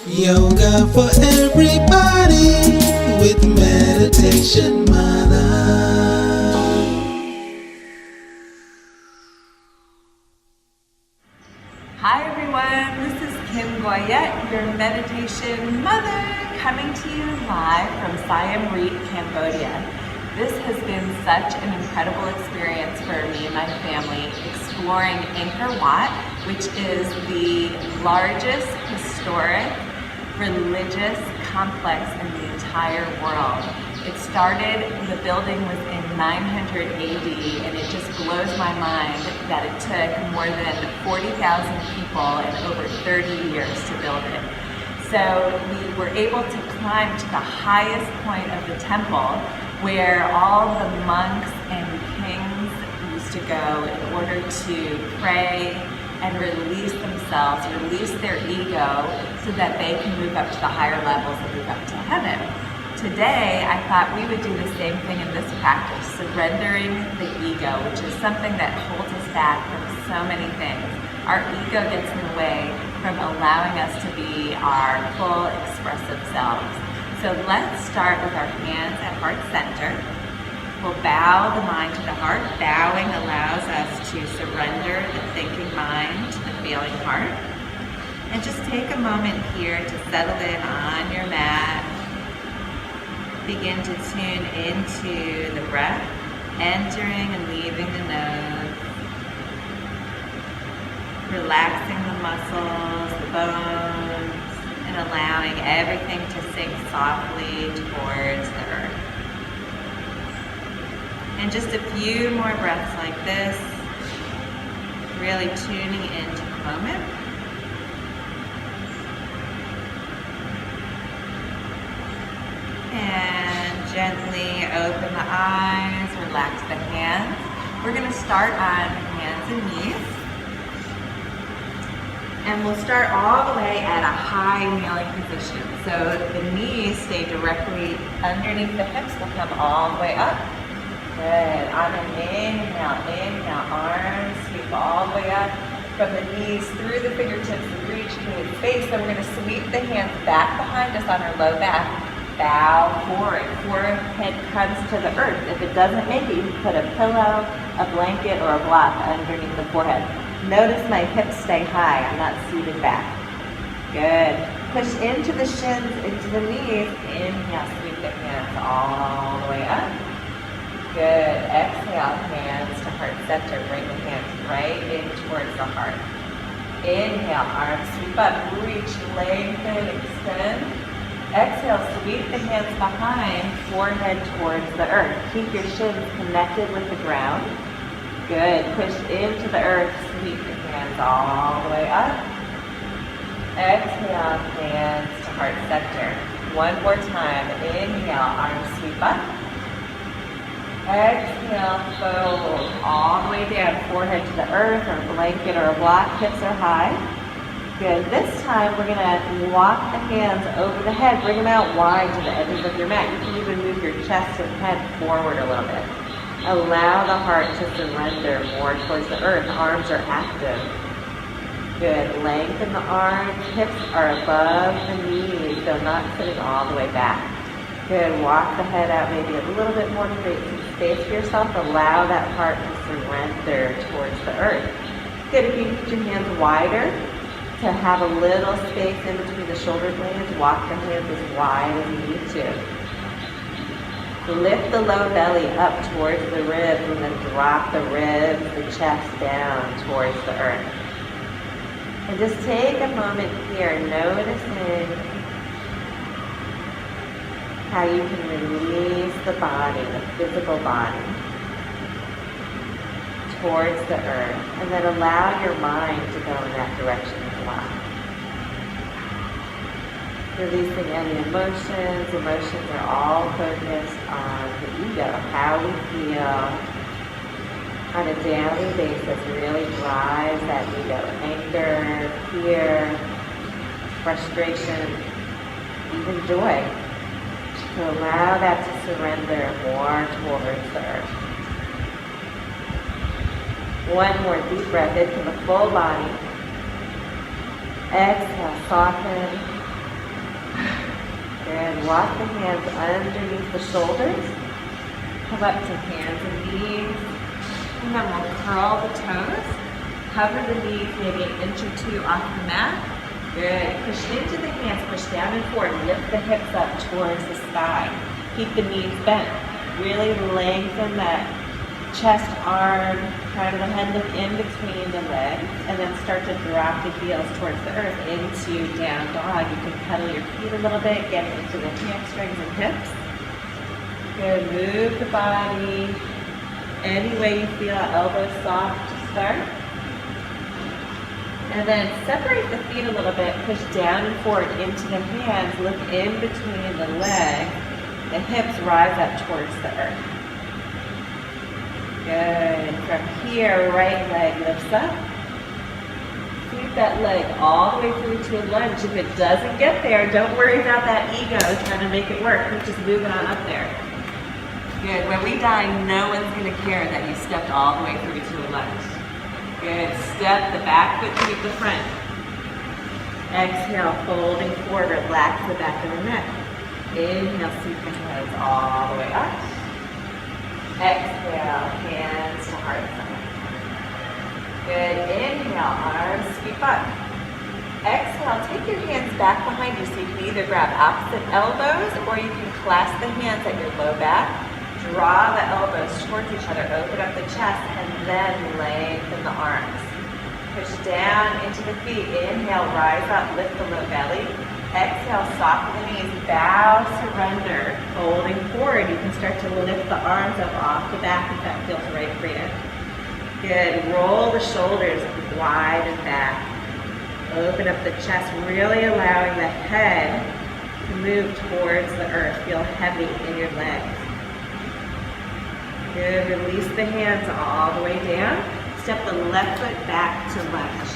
Yoga for everybody with Meditation Mutha. Hi everyone, this is Goyette, your Meditation Mother, coming to you live from Siem Reap, Cambodia. This has been such an incredible experience for me and my family, exploring Angkor Wat, which is the largest historic religious complex in the entire world. It started, the building was in 900 AD, and it just blows my mind that it took more than 40,000 people and over 30 years to build it. So we were able to climb to the highest point of the temple where all the monks and kings used to go in order to pray and release themselves, release their ego so that they can move up to the higher levels and move up to heaven. Today, I thought we would do the same thing in this practice, surrendering the ego, which is something that holds us back from so many things. Our ego gets in the way from allowing us to be our full expressive selves. So let's start with our hands at heart center. We'll bow the mind to the heart. Bowing allows us to surrender the thinking mind to the feeling heart. And just take a moment here to settle in on your mat. Begin to tune into the breath, entering and leaving the nose. Relaxing the muscles, the bones, and allowing everything to sink softly towards the earth. And just a few more breaths like this, really tuning into the moment. And gently open the eyes, relax the hands. We're going to start on hands and knees. And we'll start all the way at a high kneeling position. So the knees stay directly underneath the hips. We'll come all the way up. Good. On an inhale, arms sweep all the way up from the knees through the fingertips, reach through the face. Then we're going to sweep the hands back behind us on our low back. Bow forward. Forehead comes to the earth. If it doesn't make it, you can put a pillow, a blanket, or a block underneath the forehead. Notice my hips stay high. I'm not seated back. Good. Push into the shins, into the knees. Inhale, sweep the hands all the way up. Good. Exhale, hands to heart center. Bring the hands right in towards the heart. Inhale, arms sweep up. Reach, lengthen, extend. Exhale, sweep the hands behind, forehead towards the earth. Keep your shins connected with the ground. Good. Push into the earth, sweep the hands all the way up. Exhale, hands to heart center. One more time. Inhale, arms sweep up. Exhale, fold all the way down, forehead to the earth or a blanket or a block. Hips are high. Good. This time we're going to walk the hands over the head. Bring them out wide to the edges of your mat. You can even move your chest and head forward a little bit. Allow the heart to surrender more towards the earth. Arms are active. Good. Lengthen the arms. Hips are above the knees, so not sitting all the way back. Good. Walk the head out maybe a little bit more to create some space for yourself. Allow that heart to surrender towards the earth. Good. If you need your hands wider, to have a little space in between the shoulder blades, walk the hands as wide as you need to. Lift the low belly up towards the ribs and then drop the ribs, the chest down towards the earth. And just take a moment here noticing how you can release the body, the physical body, towards the earth, and then allow your mind to go in that direction as well. Releasing any emotions. Emotions are all focused on the ego, how we feel on a daily basis really drives that ego. Anger, fear, frustration, even joy. To allow that to surrender more towards the earth. One more deep breath into the full body. Exhale, soften. Good. Walk the hands underneath the shoulders. Come up to hands and knees. And then we'll curl the toes. Cover the knees maybe an inch or two off the mat. Good. Push into the hands, push down and forward. Lift the hips up towards the sky. Keep the knees bent. Really lengthen that chest, arm, crown of the head. Look in between the legs. And then start to drop the heels towards the earth into down dog. You can pedal your feet a little bit. Get into the hamstrings and hips. Good. Move the body any way you feel. Elbows soft to start. And then separate the feet a little bit, push down and forward into the hands, look in between the legs, the hips rise up towards the earth. Good. From here, right leg lifts up. Sweep that leg all the way through to a lunge. If it doesn't get there, don't worry about that ego trying to make it work. We're just moving on up there. Good. When we die, no one's going to care that you stepped all the way through to a lunge. Good. Step the back foot to meet the front. Exhale, folding forward, relax the back of the neck. Inhale, sweep the hands all the way up. Exhale, hands to heart center. Good. Inhale, arms sweep up. Exhale, take your hands back behind you so you can either grab opposite elbows or you can clasp the hands at your low back. Draw the elbows towards each other, open up the chest, and then lengthen the arms. Push down into the feet. Inhale, rise up, lift the low belly. Exhale, soften the knees, bow, surrender. Folding forward, you can start to lift the arms up off the back if that feels right for you. Good. Roll the shoulders wide and back. Open up the chest, really allowing the head to move towards the earth. Feel heavy in your legs. Good. Release the hands all the way down. Step the left foot back to lunge.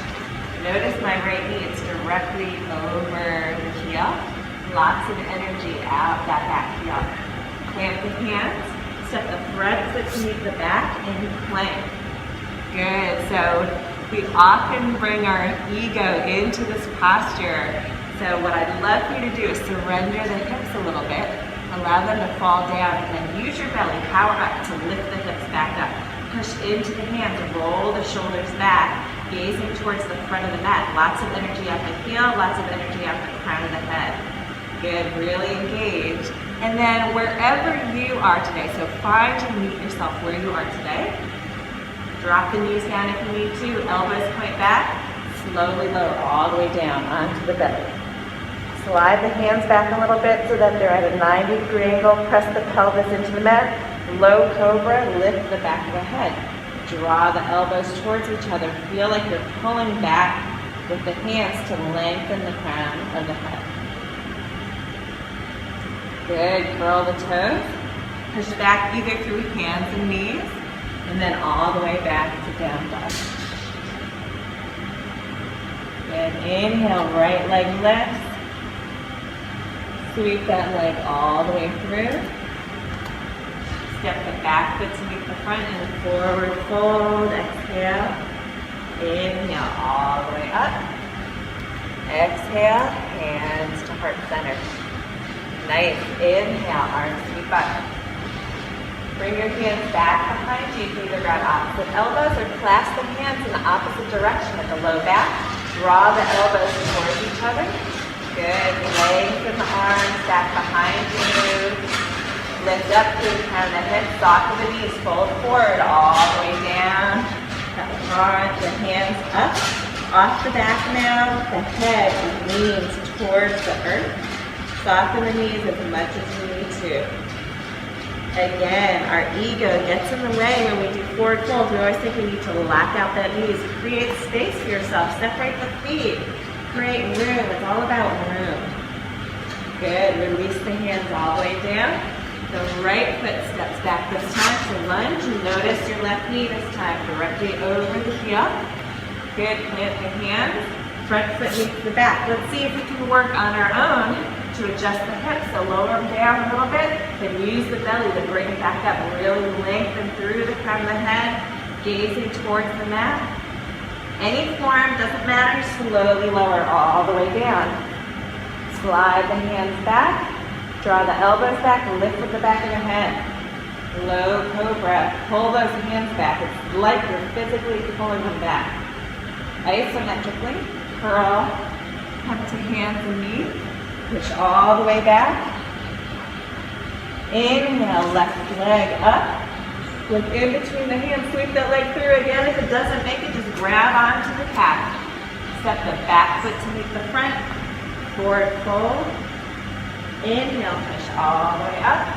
Notice my right knee is directly over the heel. Lots of energy out that back heel. Clamp the hands. Step the front foot to meet the back and plank. Good. So we often bring our ego into this posture. So what I'd love for you to do is surrender the hips a little bit. Allow them to fall down and then use your belly, power up to lift the hips back up. Push into the hands, roll the shoulders back, gazing towards the front of the mat. Lots of energy up the heel, lots of energy up the crown of the head. Good, really engaged. And then wherever you are today, so find and meet yourself where you are today. Drop the knees down if you need to, elbows point back, slowly lower all the way down onto the belly. Slide the hands back a little bit so that they're at a 90-degree angle. Press the pelvis into the mat. Low cobra, lift the back of the head. Draw the elbows towards each other. Feel like you're pulling back with the hands to lengthen the crown of the head. Good. Curl the toes. Push back either through hands and knees, and then all the way back to down dog. Good. Inhale, right leg lifts. Sweep that leg all the way through. Step the back foot to meet the front and then forward fold. Exhale. Inhale all the way up. Exhale, hands to heart center. Nice. Inhale, arms sweep up. Bring your hands back behind you. You can either grab opposite elbows or clasp the hands in the opposite direction at the low back. Draw the elbows towards each other. Good. Lengthen the arms back behind you. Lift up through the crown of the head. Soften the knees. Fold forward all the way down. Cut the front. The hands up. Off the back now. The head leans towards the earth. Soften the knees as much as you need to. Again, our ego gets in the way when we do forward folds. We always think we need to lock out that knees. Create space for yourself. Separate the feet. Create room. It's all about room. Good. Release the hands all the way down. The right foot steps back this time to lunge. And notice your left knee this time directly over the heel. Good. Plant the hands. Front foot meets the back. Let's see if we can work on our own to adjust the hips. So lower them down a little bit. Then use the belly to bring it back up. Really lengthen through the crown of the head. Gazing towards the mat. Any form, doesn't matter, slowly lower all the way down. Slide the hands back, draw the elbows back, lift with the back of the head. Low cobra, pull those hands back. It's like you're physically pulling them back. Isometrically, curl, come to hands and knees, push all the way back. Inhale, left leg up. Look in between the hands, sweep that leg through again. If it doesn't make it, just grab onto the calf. Step the back foot to meet the front. Forward fold. Inhale, push all the way up.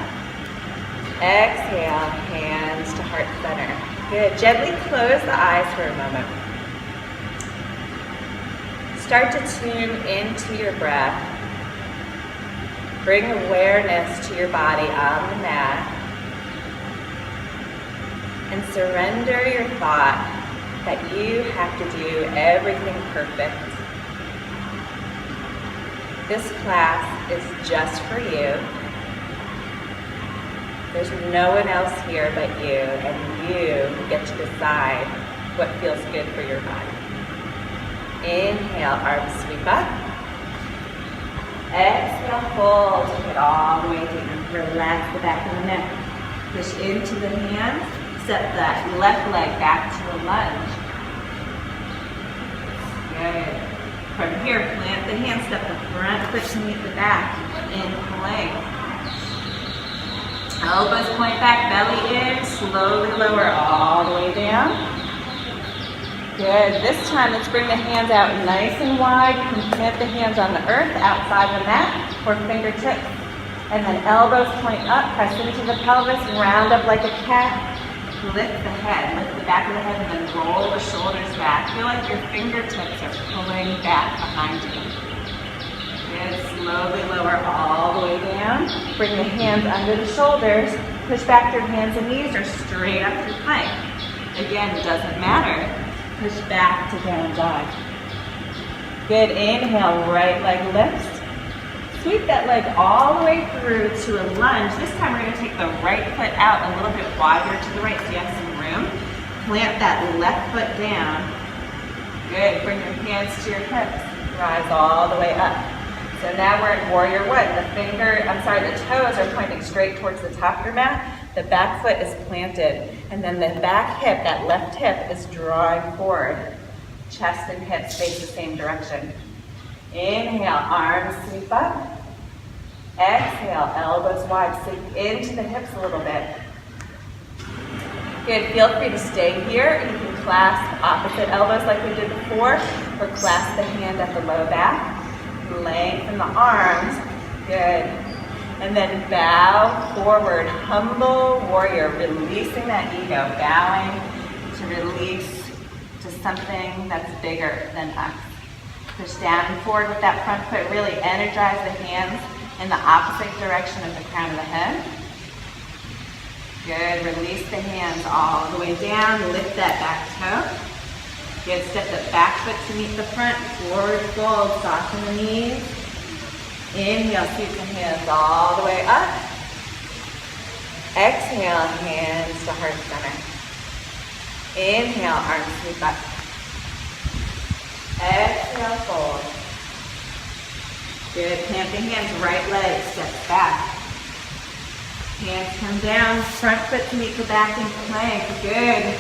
Exhale, hands to heart center. Good. Gently close the eyes for a moment. Start to tune into your breath. Bring awareness to your body on the mat. And surrender your thought that you have to do everything perfect. This class is just for you. There's no one else here but you, and you get to decide what feels good for your body. Inhale, arms sweep up. Exhale, fold, take it all the way down. Relax the back of the neck. Push into the hands. Step that left leg back to a lunge. Good. From here, plant the hands, step the front foot to meet the back. In plank. Elbows point back, belly in. Slowly lower all the way down. Good. This time, let's bring the hands out nice and wide. You can plant the hands on the earth, outside the mat, or fingertips. And then elbows point up, press into the pelvis, round up like a cat. Lift the head, lift the back of the head, and then roll the shoulders back. Feel like your fingertips are pulling back behind you. Good. Slowly lower all the way down. Bring the hands under the shoulders. Push back your hands and knees or straight up through plank. Again, it doesn't matter. Push back to down dog. Good. Inhale, right leg lifts. Sweep that leg all the way through to a lunge. This time we're going to take the right foot out a little bit wider to the right so you have some room. Plant that left foot down. Good. Bring your hands to your hips. Rise all the way up. So now we're in warrior one. The toes are pointing straight towards the top of your mat. The back foot is planted. And then the back hip, that left hip, is drawing forward. Chest and hips face the same direction. Inhale, arms sweep up. Exhale, elbows wide. Sink into the hips a little bit. Good. Feel free to stay here. You can clasp opposite elbows like we did before, or clasp the hand at the low back. Lengthen the arms. Good. And then bow forward. Humble warrior. Releasing that ego. Bowing to release to something that's bigger than us. Push down and forward with that front foot. Really energize the hands in the opposite direction of the crown of the head. Good. Release the hands all the way down. Lift that back toe. Good. Step the back foot to meet the front. Forward fold. Soften the knees. Inhale. Sweep the hands all the way up. Exhale. Hands to heart center. Inhale. Arms sweep up. Exhale, fold. Good. Plant the hands, right leg steps back. Hands come down, front foot to meet the back in plank. Good.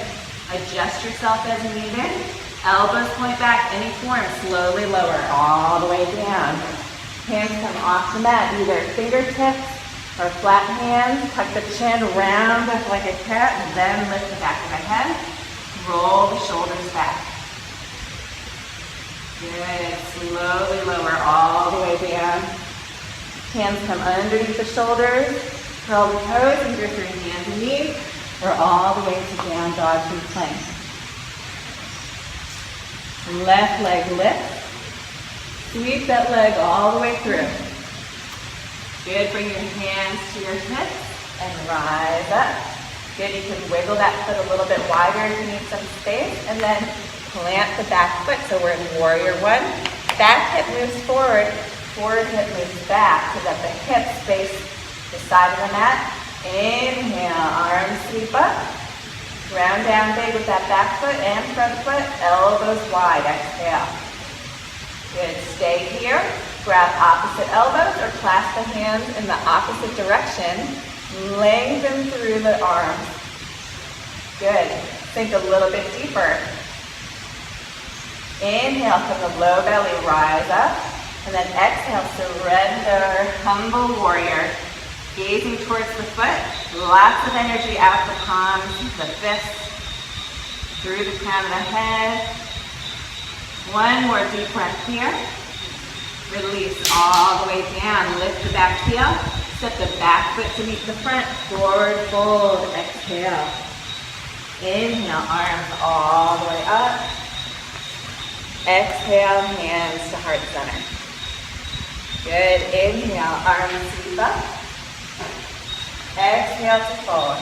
Adjust yourself as needed. Elbows point back, any form. Slowly lower all the way down. Hands come off the mat, either fingertips or flat hands. Tuck the chin, round up like a cat, and then lift the back of the head. Roll the shoulders back. Good. Slowly lower all the way down. Hands come underneath the shoulders. Curl the toes, either through hands and knees, or all the way to down dog through plank. Left leg lift. Sweep that leg all the way through. Good. Bring your hands to your hips and rise up. Good. You can wiggle that foot a little bit wider if you need some space, and then plant the back foot. So we're in warrior one. Back hip moves forward, forward hip moves back so that the hips face the side of the mat. Inhale, arms sweep up. Round down big with that back foot and front foot, elbows wide, exhale. Good, stay here. Grab opposite elbows or clasp the hands in the opposite direction. Lengthen through the arms. Good, sink a little bit deeper. Inhale from the low belly, rise up. And then exhale, surrender, humble warrior. Gazing towards the foot, lots of energy out the palms, the fists, through the crown of the head. One more deep breath here. Release all the way down, lift the back heel, step the back foot to meet the front, forward fold, exhale. Inhale, arms all the way up. Exhale, hands to heart center. Good, inhale, arms sweep up. Exhale to fold.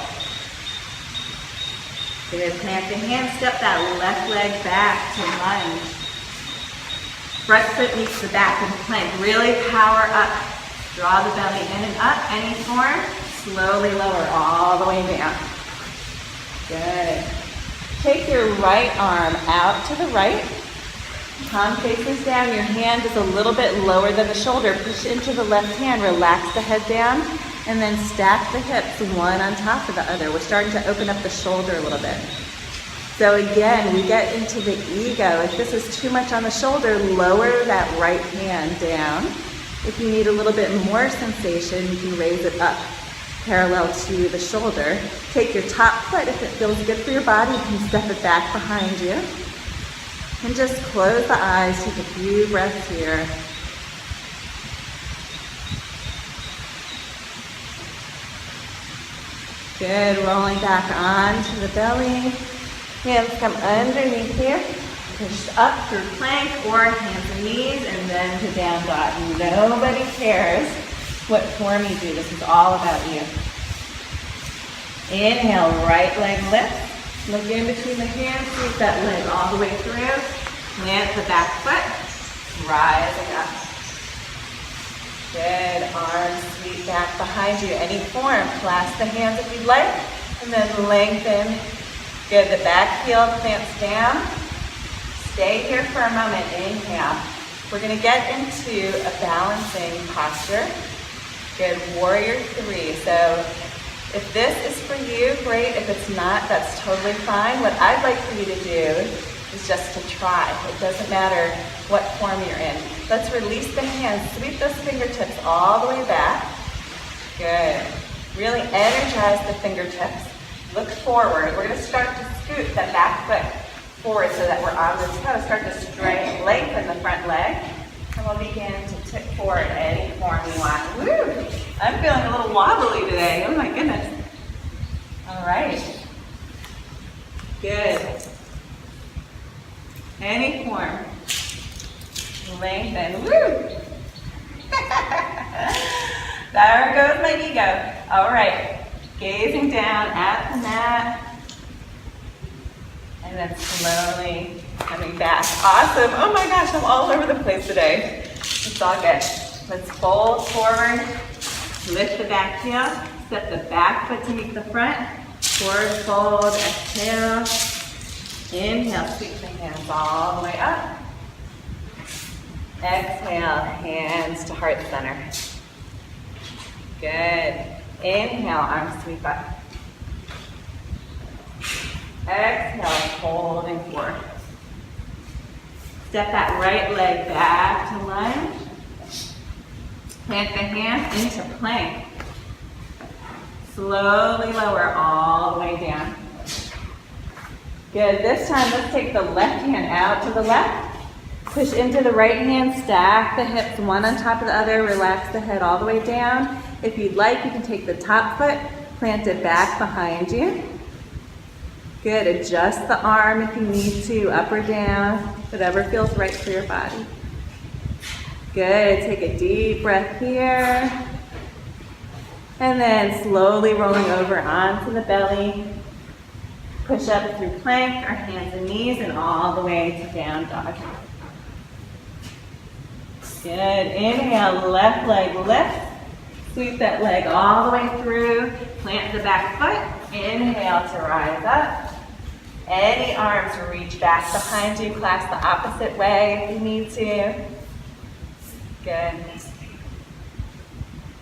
Good, plant the hand, step that left leg back to lunge. Front foot meets the back in plank. Really power up. Draw the belly in and up, any form. Slowly lower all the way down. Good. Take your right arm out to the right. Palm faces down. Your hand is a little bit lower than the shoulder. Push into the left hand. Relax the head down. And then stack the hips one on top of the other. We're starting to open up the shoulder a little bit. So again, we get into the ego. If this is too much on the shoulder, lower that right hand down. If you need a little bit more sensation, you can raise it up parallel to the shoulder. Take your top foot. If it feels good for your body, you can step it back behind you. And just close the eyes, take a few breaths here. Good, rolling back onto the belly. Hands come underneath here. Push up through plank or hands and knees and then to down dog. Nobody cares what form you do. This is all about you. Inhale, right leg lift. Look in between the hands, sweep that leg all the way through. Plant the back foot, rising up. Good, arms sweep back behind you. Any form, clasp the hands if you'd like, and then lengthen. Good, the back heel plants down. Stay here for a moment, inhale. We're gonna get into a balancing posture. Good, warrior three. So if this is for you, great. If it's not, that's totally fine. What I'd like for you to do is just to try. It doesn't matter what form you're in. Let's release the hands, sweep those fingertips all the way back. Good. Really energize the fingertips. Look forward. We're gonna start to scoot that back foot forward so that we're on the toe. Start to straighten, lengthen the front leg. And we'll begin to tip forward any form you want. Woo! I'm feeling a little wobbly today. Oh my goodness. All right. Good. Any form. Lengthen. Woo! There goes my ego. All right. Gazing down at the mat. And then slowly coming back. Awesome. Oh my gosh, I'm all over the place today. It's all good. Let's fold forward. Lift the back heel. Step the back foot to meet the front. Forward fold. Exhale. Inhale. Sweep the hands all the way up. Exhale. Hands to heart center. Good. Inhale. Arms sweep up. Exhale, holding forward. Step that right leg back to lunge. Plant the hands into plank. Slowly lower all the way down. Good, this time let's take the left hand out to the left. Push into the right hand, stack the hips one on top of the other, relax the head all the way down. If you'd like, you can take the top foot, plant it back behind you. Good, adjust the arm if you need to, up or down, whatever feels right for your body. Good, take a deep breath here. And then slowly rolling over onto the belly. Push up through plank or hands and knees and all the way to down dog. Good, inhale, left leg lift. Sweep that leg all the way through. Plant the back foot. Inhale to rise up. Any arms, reach back behind you, clasp the opposite way if you need to. Good.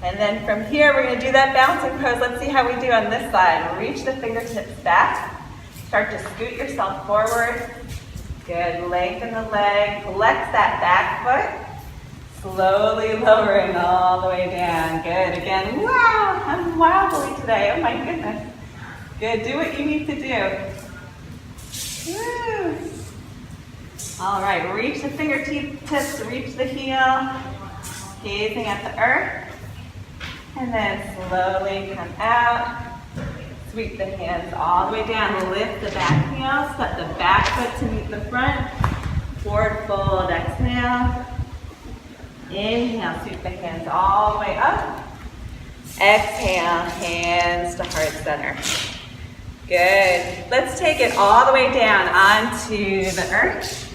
And then from here, we're going to do that bouncing pose. Let's see how we do on this side. Reach the fingertips back. Start to scoot yourself forward. Good. Lengthen the leg. Flex that back foot. Slowly lowering all the way down. Good. Again, wow, I'm wobbly today. Oh my goodness. Good. Do what you need to do. Woo. All right. Reach the fingertips. Reach the heel. Gazing at the earth. And then slowly come out. Sweep the hands all the way down. Lift the back heel. Step the back foot to meet the front. Forward fold. Exhale. Inhale. Sweep the hands all the way up. Exhale. Hands to heart center. Good. Let's take it all the way down onto the earth.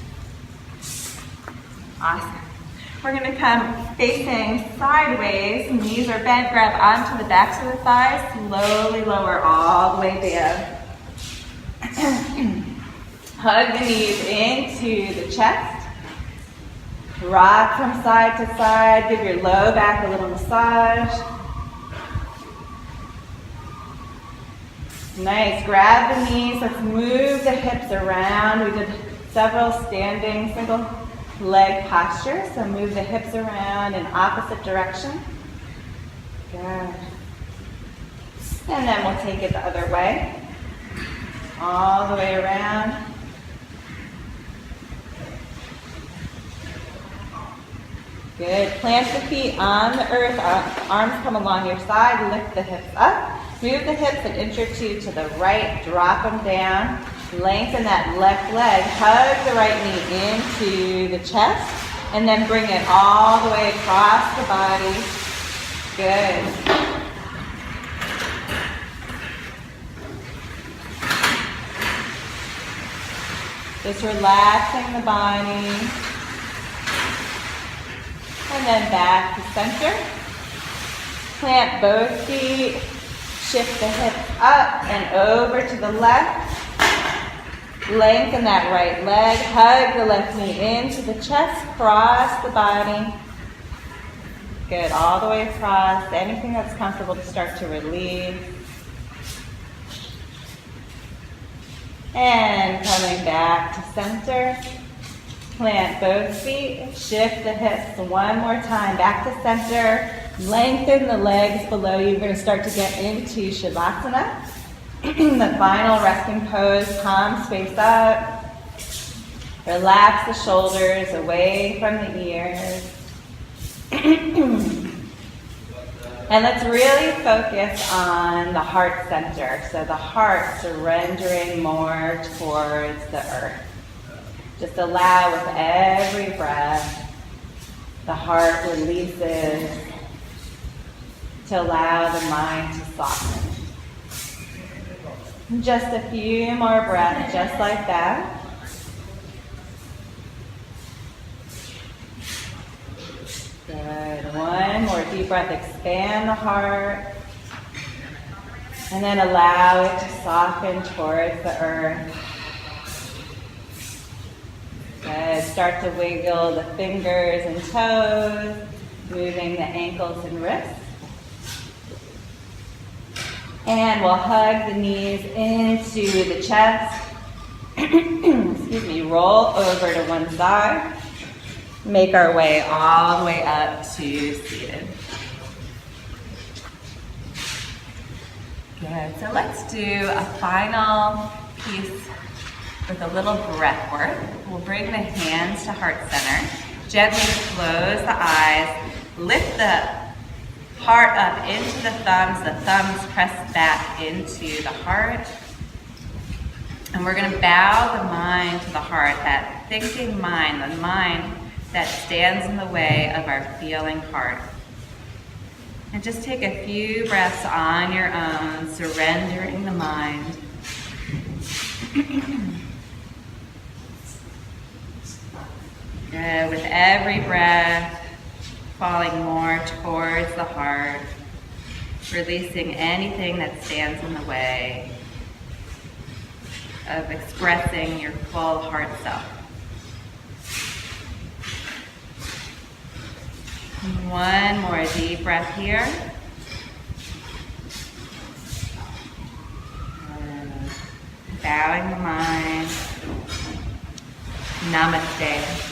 Awesome. We're going to come facing sideways. Knees are bent. Grab onto the backs of the thighs. Slowly lower all the way down. Hug the knees into the chest. Rock from side to side. Give your low back a little massage. Nice. Grab the knees. Let's move the hips around. We did several standing single leg posture, so move the hips around in opposite direction. Good. And then we'll take it the other way. All the way around. Good. Plant the feet on the earth. Arms come along your side. Lift the hips up. Move the hips an inch or two to the right. Drop them down. Lengthen that left leg. Hug the right knee into the chest. And then bring it all the way across the body. Good. Just relaxing the body. And then back to center. Plant both feet. Shift the hips up and over to the left. Lengthen that right leg. Hug the left knee into the chest. Cross the body. Good. All the way across. Anything that's comfortable to start to release. And coming back to center. Plant both feet. Shift the hips one more time. Back to center. Lengthen the legs below you. We're going to start to get into Savasana. The final resting pose, palms face up. Relax the shoulders away from the ears. And let's really focus on the heart center. So the heart surrendering more towards the earth. Just allow with every breath, the heart releases to allow the mind to soften. Just a few more breaths, just like that. Good. One more deep breath. Expand the heart. And then allow it to soften towards the earth. Good. Start to wiggle the fingers and toes, moving the ankles and wrists. And we'll hug the knees into the chest. Excuse me, roll over to one side. Make our way all the way up to seated. Good, so let's do a final piece with a little breath work. We'll bring the hands to heart center. Gently close the eyes. Lift the heart up into the thumbs press back into the heart. And we're going to bow the mind to the heart, that thinking mind, the mind that stands in the way of our feeling heart. And just take a few breaths on your own, surrendering the mind. Good. With every breath, falling more towards the heart, releasing anything that stands in the way. of expressing your full heart self. And one more deep breath here. Bowing the mind. Namaste.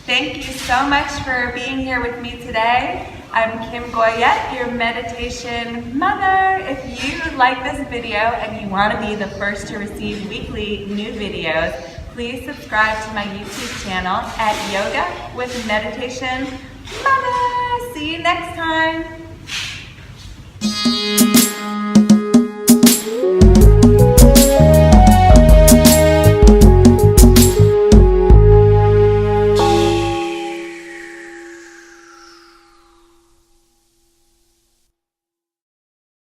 Thank you so much for being here with me today. I'm Kim Goyette, your meditation mother. If you like this video and you want to be the first to receive weekly new videos, please subscribe to my YouTube channel at Yoga with Meditation Mutha. See you next time.